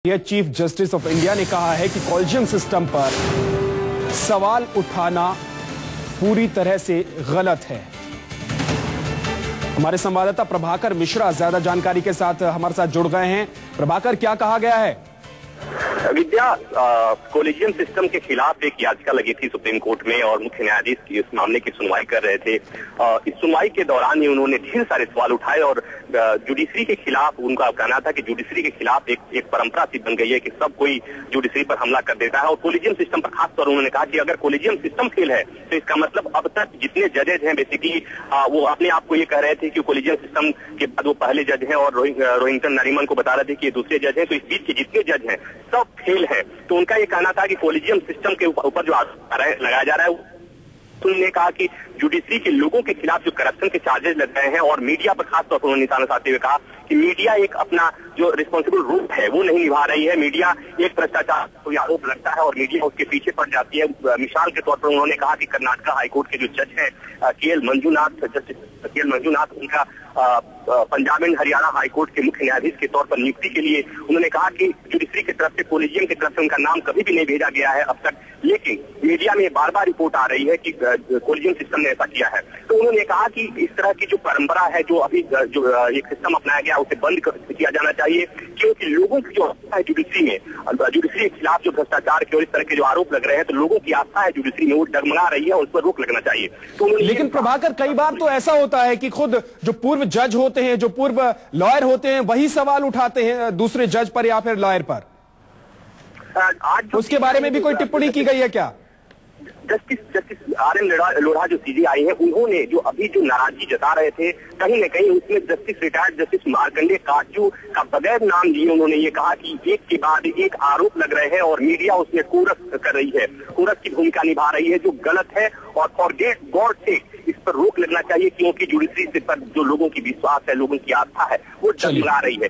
यह chief justice of India ने कहा है कि कॉलेजियम सिस्टम पर सवाल उठाना पूरी तरह से गलत है। हमारे संवाददाता प्रभाकर मिश्रा ज्यादा जानकारी के साथ हमारे साथ जुड़ गए हैं। प्रभाकर, क्या कहा गया है? विद्या, कॉलेजियम सिस्टम के खिलाफ एक याचिका लगी थी सुप्रीम कोर्ट में और मुख्य न्यायाधीश इस मामले की सुनवाई कर रहे थे। इस सुनवाई के दौरान ही उन्होंने ढेर सारे सवाल उठाए और जुडिशरी के खिलाफ उनका कहना था कि जुडिशरी के खिलाफ एक परंपरा सी बन गई है कि सब कोई जुडिशरी पर हमला कर देता है और कॉलेजियम सिस्टम पर खासतौर उन्होंने कहा कि अगर कॉलेजियम सिस्टम फेल है तो इसका मतलब अब तक जितने जजेज हैं बेसिकली वो अपने आप को ये कह रहे थे कि कॉलेजियम सिस्टम के बाद वो पहले जज हैं और रोहिंटन नरीमन को बता रहे थे कि ये दूसरे जज हैं, तो इस बीच के जितने जज हैं सब फेल है। तो उनका ये कहना था कि कॉलेजियम सिस्टम के ऊपर जो लगाया जा रहा है, उन्होंने कहा कि जुडिशरी के लोगों के खिलाफ जो करप्शन के चार्जेस लग रहे हैं और मीडिया पर खासतौर पर उन्होंने निशाना साधते हुए कहा कि मीडिया एक अपना जो रिस्पॉन्सिबल रोल है वो नहीं निभा रही है। मीडिया एक भ्रष्टाचार को आरोप लगता है और मीडिया उसके पीछे पड़ जाती है। मिसाल के तौर पर उन्होंने कहा कि कर्नाटका हाईकोर्ट के जो जज हैं के.एल. मंजूनाथ, उनका पंजाब एंड हरियाणा हाईकोर्ट के मुख्य न्यायाधीश के तौर पर नियुक्ति के लिए उन्होंने कहा कि जुडिशरी की तरफ से कॉलेजियम की तरफ से उनका नाम कभी भी नहीं भेजा गया है अब तक, लेकिन मीडिया में बार बार रिपोर्ट आ रही है कि कॉलेजियम सिस्टम ने ऐसा किया है। तो उन्होंने कहा कि इस तरह की जो परंपरा है, जो अभी जो एक सिस्टम अपनाया गया उसे बंद किया जाना चाहिए, क्योंकि लोगों की जो आस्था है जुडिशरी में, जुडिशरी के खिलाफ जो भ्रष्टाचार के और इस तरह के जो आरोप लग रहे हैं, तो लोगों की आस्था है जुडिशरी में वो डगमगा रही है और उस पर रोक लगना चाहिए। तो लेकिन प्रभाकर, कई बार तो ऐसा होता है कि खुद जो पूर्व जज होते हैं, जो पूर्व लॉयर होते हैं, वही सवाल उठाते हैं दूसरे जज पर या फिर लॉयर पर। आज उसके बारे में भी कोई टिप्पणी की गई है क्या? Justice RN. लोढ़ा जो सीजेआई है, उन्होंने जो अभी जो नाराजगी जता रहे थे, कहीं न कहीं उसमें रिटायर्ड जस्टिस मार्कंडेय काटजू का बगैर नाम लिए उन्होंने ये कहा कि एक के बाद एक आरोप लग रहे हैं और मीडिया उसमें कोरस कर रही है, कोरस की भूमिका निभा रही है, जो गलत है और फॉर गॉड सेक इस पर रोक लगना चाहिए, क्योंकि जुडिशरी पर जो लोगों की विश्वास है, लोगों की आस्था है, वो डगमगा रही है।